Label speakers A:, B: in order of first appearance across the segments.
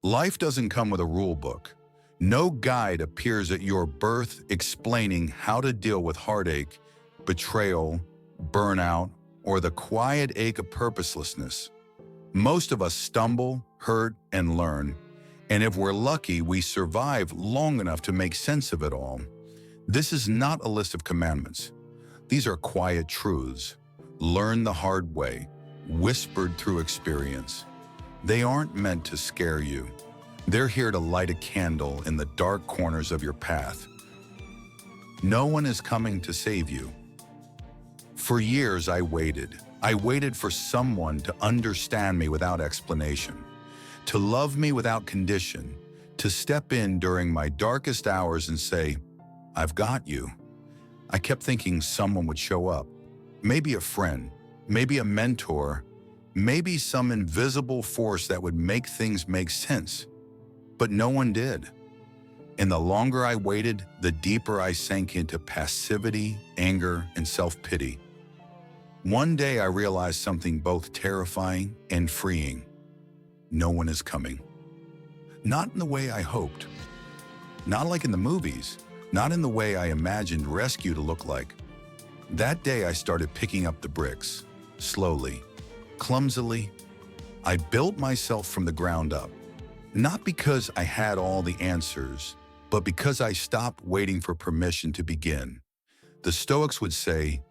A: Life doesn't come with a rule book. No guide appears at your birth explaining how to deal with heartache, betrayal, burnout, or the quiet ache of purposelessness. Most of us stumble, hurt, and learn, and if we're lucky, we survive long enough to make sense of it all. This is not a list of commandments. These are quiet truths, learned the hard way, whispered through experience. They aren't meant to scare you. They're here to light a candle in the dark corners of your path. No one is coming to save you. For years, I waited. I waited for someone to understand me without explanation, to love me without condition, to step in during my darkest hours and say, "I've got you." I kept thinking someone would show up. Maybe a friend, maybe a mentor, maybe some invisible force that would make things make sense. But no one did. And the longer I waited, the deeper I sank into passivity, anger, and self-pity. One day I realized something both terrifying and freeing. No one is coming. Not in the way I hoped. Not like in the movies. Not in the way I imagined rescue to look like. That day I started picking up the bricks, slowly, clumsily. I built myself from the ground up, not because I had all the answers, but because I stopped waiting for permission to begin. The Stoics would say,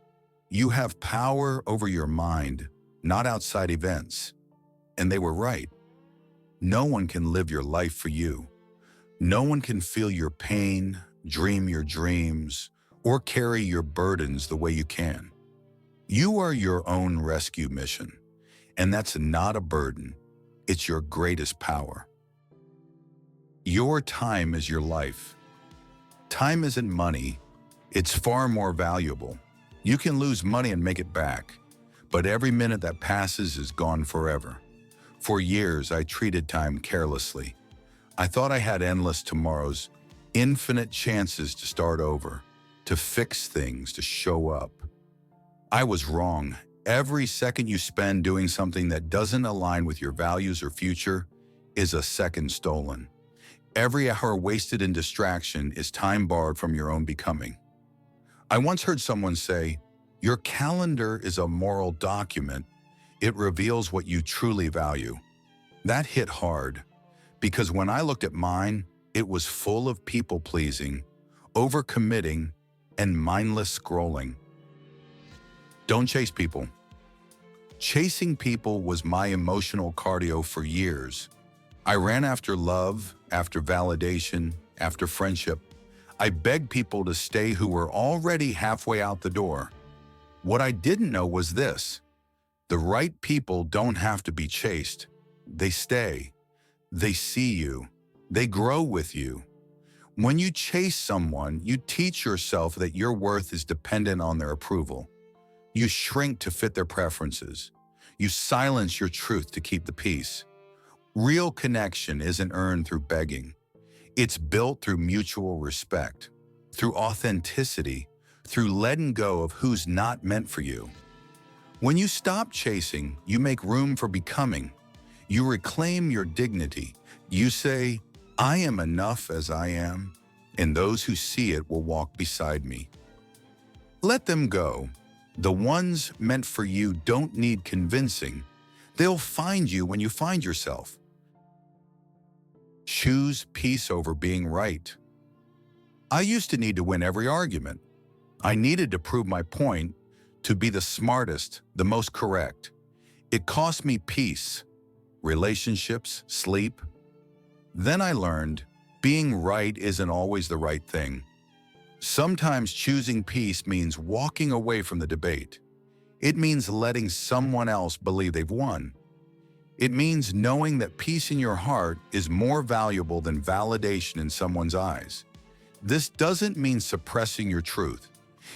A: "You have power over your mind, not outside events." And they were right. No one can live your life for you. No one can feel your pain, dream your dreams, or carry your burdens the way you can. You are your own rescue mission. And that's not a burden. It's your greatest power. Your time is your life. Time isn't money. It's far more valuable. You can lose money and make it back, but every minute that passes is gone forever. For years, I treated time carelessly. I thought I had endless tomorrows, infinite chances to start over, to fix things, to show up. I was wrong. Every second you spend doing something that doesn't align with your values or future is a second stolen. Every hour wasted in distraction is time borrowed from your own becoming. I once heard someone say, "Your calendar is a moral document. It reveals what you truly value." That hit hard, because when I looked at mine, it was full of people-pleasing, overcommitting, and mindless scrolling. Don't chase people. Chasing people was my emotional cardio for years. I ran after love, after validation, after friendship. I begged people to stay who were already halfway out the door. What I didn't know was this: the right people don't have to be chased. They stay. They see you. They grow with you. When you chase someone, you teach yourself that your worth is dependent on their approval. You shrink to fit their preferences. You silence your truth to keep the peace. Real connection isn't earned through begging. It's built through mutual respect, through authenticity, through letting go of who's not meant for you. When you stop chasing, you make room for becoming. You reclaim your dignity. You say, "I am enough as I am, and those who see it will walk beside me." Let them go. The ones meant for you don't need convincing. They'll find you when you find yourself. Choose peace over being right. I used to need to win every argument. I needed to prove my point, to be the smartest, the most correct. It cost me peace, relationships, sleep. Then I learned being right isn't always the right thing. Sometimes choosing peace means walking away from the debate. It means letting someone else believe they've won. It means knowing that peace in your heart is more valuable than validation in someone's eyes. This doesn't mean suppressing your truth.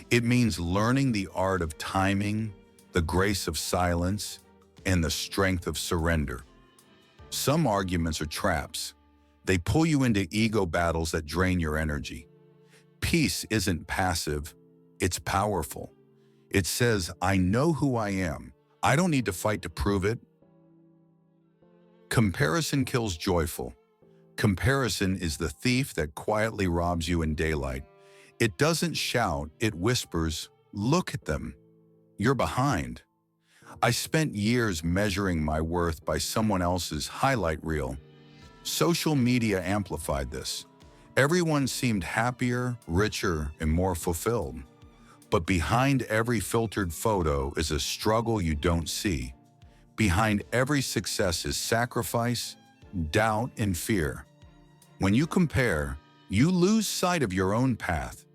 A: It means learning the art of timing, the grace of silence, and the strength of surrender. Some arguments are traps. They pull you into ego battles that drain your energy. Peace isn't passive, it's powerful. It says, "I know who I am. I don't need to fight to prove it." Comparison kills joyful. Comparison is the thief that quietly robs you in daylight. It doesn't shout, it whispers, "Look at them. You're behind." I spent years measuring my worth by someone else's highlight reel. Social media amplified this. Everyone seemed happier, richer, and more fulfilled. But behind every filtered photo is a struggle you don't see. Behind every success is sacrifice, doubt, and fear. When you compare, you lose sight of your own path.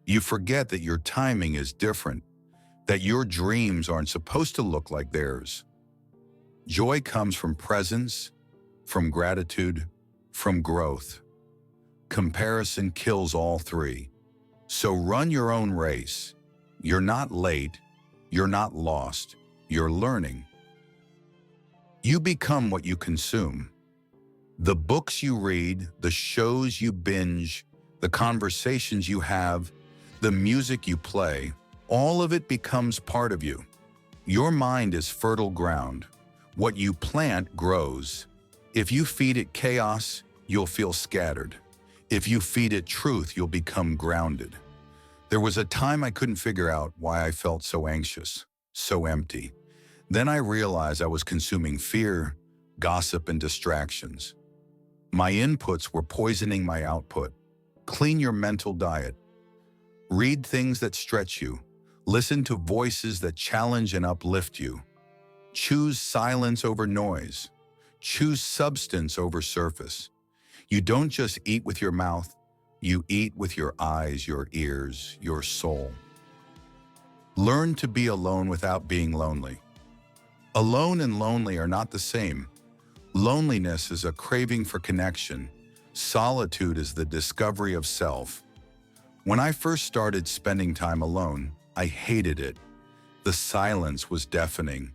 A: You forget that your timing is different, that your dreams aren't supposed to look like theirs. Joy comes from presence, from gratitude, from growth. Comparison kills all three. So run your own race. You're not late. You're not lost. You're learning. You become what you consume. The books you read, the shows you binge, the conversations you have, the music you play, all of it becomes part of you. Your mind is fertile ground. What you plant grows. If you feed it chaos, you'll feel scattered. If you feed it truth, you'll become grounded. There was a time I couldn't figure out why I felt so anxious, so empty. Then I realized I was consuming fear, gossip, and distractions. My inputs were poisoning my output. Clean your mental diet. Read things that stretch you. Listen to voices that challenge and uplift you. Choose silence over noise. Choose substance over surface. You don't just eat with your mouth, you eat with your eyes, your ears, your soul. Learn to be alone without being lonely. Alone and lonely are not the same. Loneliness is a craving for connection. Solitude is the discovery of self. When I first started spending time alone, I hated it. The silence was deafening.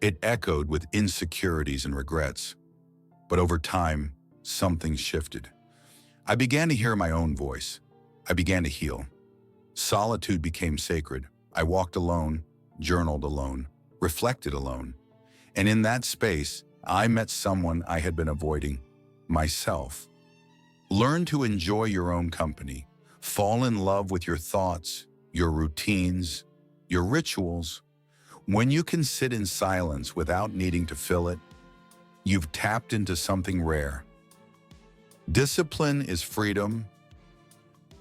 A: It echoed with insecurities and regrets. But over time, something shifted. I began to hear my own voice. I began to heal. Solitude became sacred. I walked alone, journaled alone, reflected alone. And in that space, I met someone I had been avoiding, myself. Learn to enjoy your own company. Fall in love with your thoughts, your routines, your rituals. When you can sit in silence without needing to fill it, you've tapped into something rare. Discipline is freedom.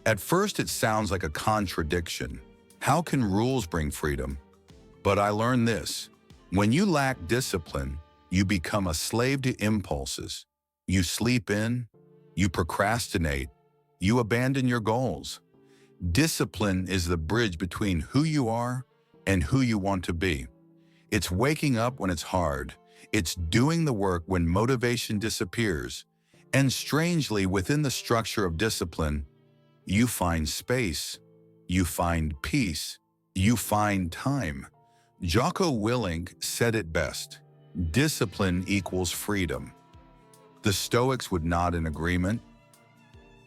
A: At first, it sounds like a contradiction. How can rules bring freedom? But I learned this. When you lack discipline, you become a slave to impulses. You sleep in, you procrastinate, you abandon your goals. Discipline is the bridge between who you are and who you want to be. It's waking up when it's hard. It's doing the work when motivation disappears. And strangely, within the structure of discipline, you find space, you find peace, you find time. Jocko Willink said it best. Discipline equals freedom. The Stoics would nod in agreement.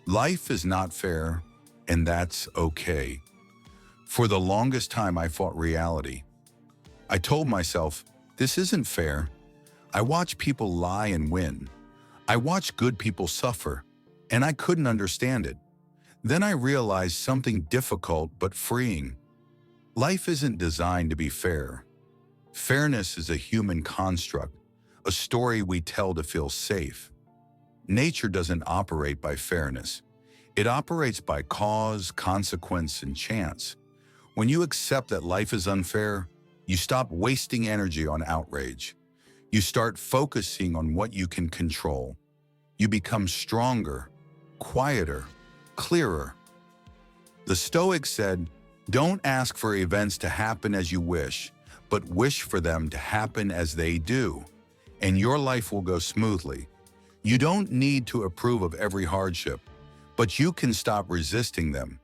A: Life is not fair, and that's okay. For the longest time, I fought reality. I told myself, this isn't fair. I watch people lie and win. I watch good people suffer, and I couldn't understand it. Then I realized something difficult but freeing. Life isn't designed to be fair. Fairness is a human construct, a story we tell to feel safe. Nature doesn't operate by fairness. It operates by cause, consequence, and chance. When you accept that life is unfair, you stop wasting energy on outrage. You start focusing on what you can control. You become stronger, quieter, clearer. The Stoics said, don't ask for events to happen as you wish, but wish for them to happen as they do, and your life will go smoothly. You don't need to approve of every hardship, but you can stop resisting them.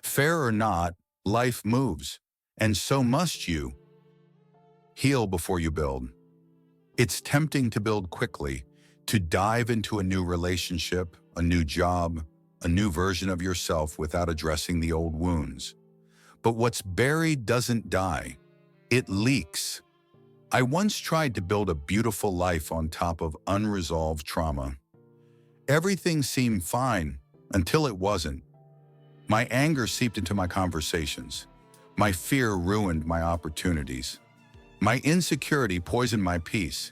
A: Fair or not, life moves, and so must you. Heal before you build. It's tempting to build quickly, to dive into a new relationship, a new job, a new version of yourself without addressing the old wounds. But what's buried doesn't die. It leaks. I once tried to build a beautiful life on top of unresolved trauma. Everything seemed fine until it wasn't. My anger seeped into my conversations. My fear ruined my opportunities. My insecurity poisoned my peace.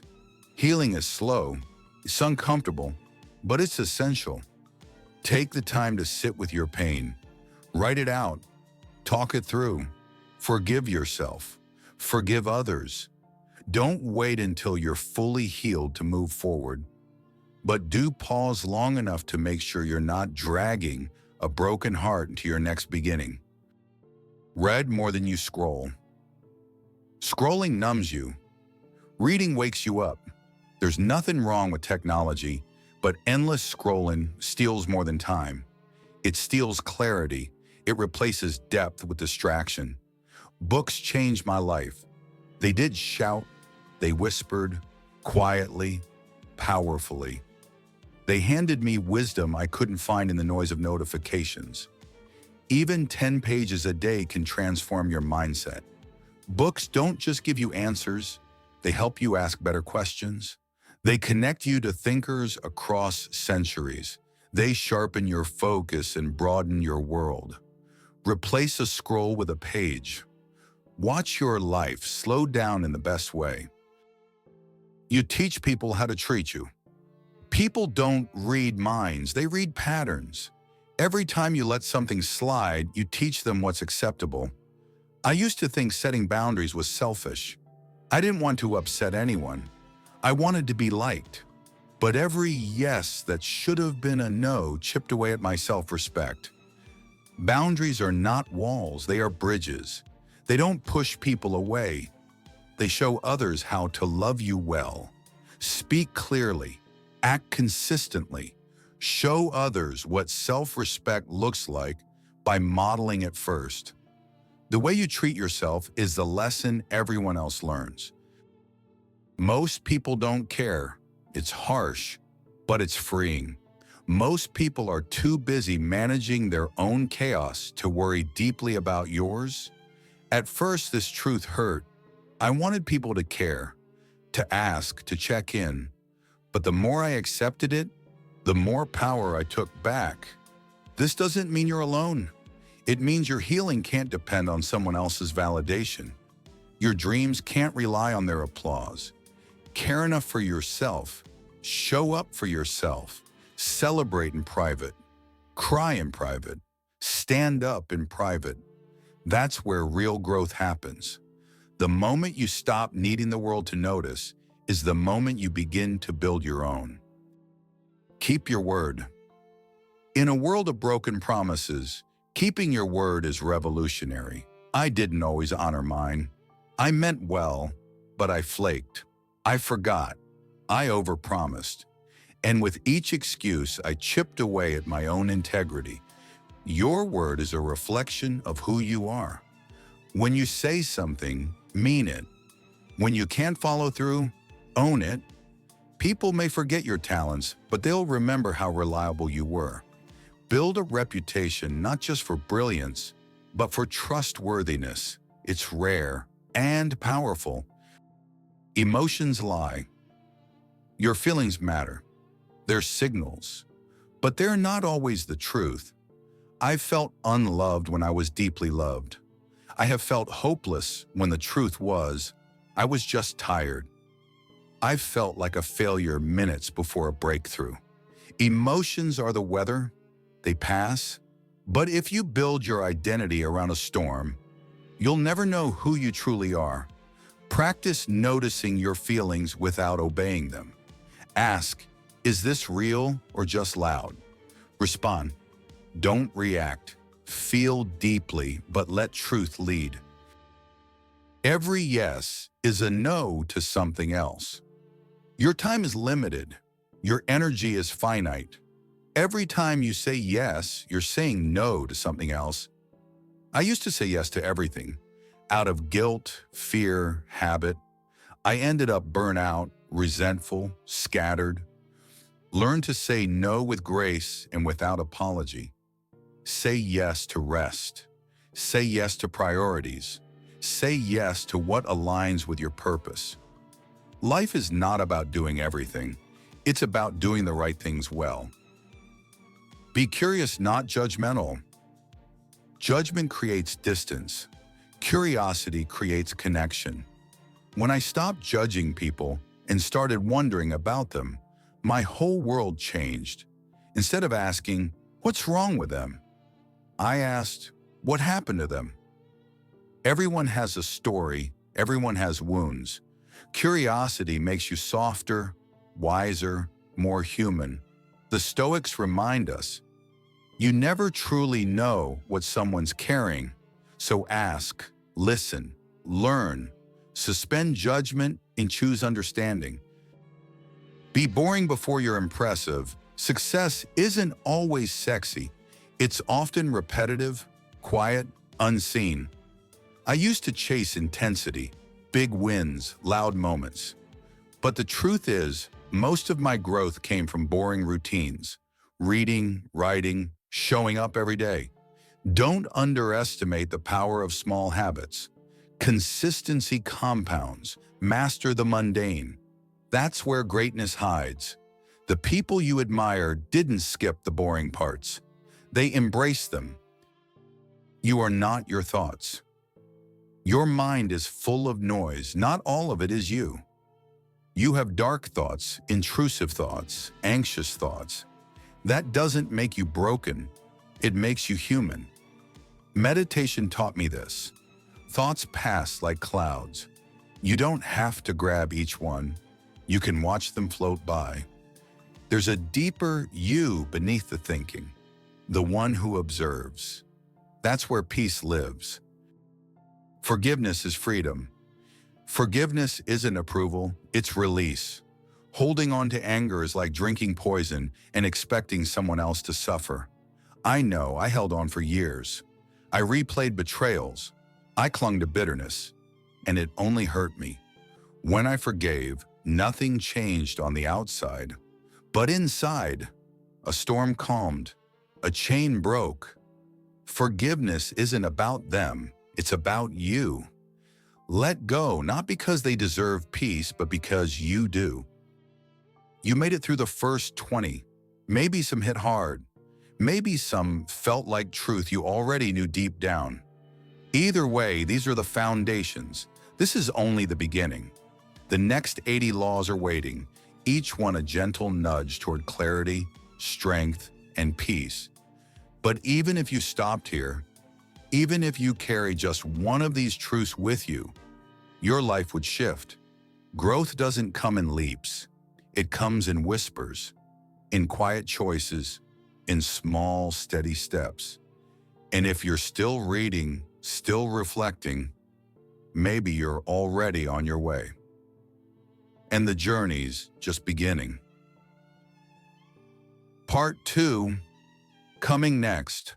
A: Healing is slow, it's uncomfortable, but it's essential. Take the time to sit with your pain. Write it out. Talk it through. Forgive yourself. Forgive others. Don't wait until you're fully healed to move forward. But do pause long enough to make sure you're not dragging a broken heart into your next beginning. Read more than you scroll. Scrolling numbs you. Reading wakes you up. There's nothing wrong with technology, but endless scrolling steals more than time. It steals clarity. It replaces depth with distraction. Books changed my life. They did shout, they whispered, quietly, powerfully. They handed me wisdom I couldn't find in the noise of notifications. Even 10 pages a day can transform your mindset. Books don't just give you answers, they help you ask better questions. They connect you to thinkers across centuries. They sharpen your focus and broaden your world. Replace a scroll with a page. Watch your life slow down in the best way. You teach people how to treat you. People don't read minds, they read patterns. Every time you let something slide, you teach them what's acceptable. I used to think setting boundaries was selfish. I didn't want to upset anyone. I wanted to be liked. But every yes that should have been a no chipped away at my self-respect. Boundaries are not walls, they are bridges. They don't push people away. They show others how to love you well. Speak clearly. Act consistently. Show others what self-respect looks like by modeling it first. The way you treat yourself is the lesson everyone else learns. Most people don't care. It's harsh, but it's freeing. Most people are too busy managing their own chaos to worry deeply about yours. At first, this truth hurt. I wanted people to care, to ask, to check in. But the more I accepted it, the more power I took back. This doesn't mean you're alone. It means your healing can't depend on someone else's validation. Your dreams can't rely on their applause. Care enough for yourself. Show up for yourself. Celebrate in private. Cry in private. Stand up in private. That's where real growth happens. The moment you stop needing the world to notice is the moment you begin to build your own. Keep your word. In a world of broken promises, keeping your word is revolutionary. I didn't always honor mine. I meant well, but I flaked. I forgot. I overpromised. And with each excuse, I chipped away at my own integrity. Your word is a reflection of who you are. When you say something, mean it. When you can't follow through, own it. People may forget your talents, but they'll remember how reliable you were. Build a reputation not just for brilliance, but for trustworthiness. It's rare and powerful. Emotions lie. Your feelings matter. They're signals, but they're not always the truth. I felt unloved when I was deeply loved. I have felt hopeless when the truth was, I was just tired. I felt like a failure minutes before a breakthrough. Emotions are the weather. They pass. But if you build your identity around a storm, you'll never know who you truly are. Practice noticing your feelings without obeying them. Ask, is this real or just loud? Respond. Don't react. Feel deeply, but let truth lead. Every yes is a no to something else. Your time is limited. Your energy is finite. Every time you say yes, you're saying no to something else. I used to say yes to everything. Out of guilt, fear, habit. I ended up burnt out, resentful, scattered. Learn to say no with grace and without apology. Say yes to rest. Say yes to priorities. Say yes to what aligns with your purpose. Life is not about doing everything. It's about doing the right things well. Be curious, not judgmental. Judgment creates distance. Curiosity creates connection. When I stopped judging people and started wondering about them, my whole world changed. Instead of asking, "What's wrong with them?" I asked, "What happened to them?" Everyone has a story, everyone has wounds. Curiosity makes you softer, wiser, more human. The Stoics remind us, you never truly know what someone's carrying, so ask, listen, learn, suspend judgment, and choose understanding. Be boring before you're impressive. Success isn't always sexy. It's often repetitive, quiet, unseen. I used to chase intensity, big wins, loud moments. But the truth is, most of my growth came from boring routines. Reading, writing, showing up every day. Don't underestimate the power of small habits. Consistency compounds. Master the mundane. That's where greatness hides. The people you admire didn't skip the boring parts. They embraced them. You are not your thoughts. Your mind is full of noise. Not all of it is you. You have dark thoughts, intrusive thoughts, anxious thoughts. That doesn't make you broken. It makes you human. Meditation taught me this. Thoughts pass like clouds. You don't have to grab each one. You can watch them float by. There's a deeper you beneath the thinking, the one who observes. That's where peace lives. Forgiveness is freedom. Forgiveness isn't approval, it's release. Holding on to anger is like drinking poison and expecting someone else to suffer. I know I held on for years. I replayed betrayals. I clung to bitterness, and it only hurt me. When I forgave, nothing changed on the outside. But inside, a storm calmed, a chain broke. Forgiveness isn't about them, it's about you. Let go, not because they deserve peace, but because you do. You made it through the first 20. Maybe some hit hard. Maybe some felt like truth you already knew deep down. Either way, these are the foundations. This is only the beginning. The next 80 laws are waiting, each one a gentle nudge toward clarity, strength, and peace. But even if you stopped here, even if you carry just one of these truths with you, your life would shift. Growth doesn't come in leaps. It comes in whispers, in quiet choices, in small, steady steps. And if you're still reading, still reflecting, maybe you're already on your way. And the journey's just beginning. Part 2, coming next.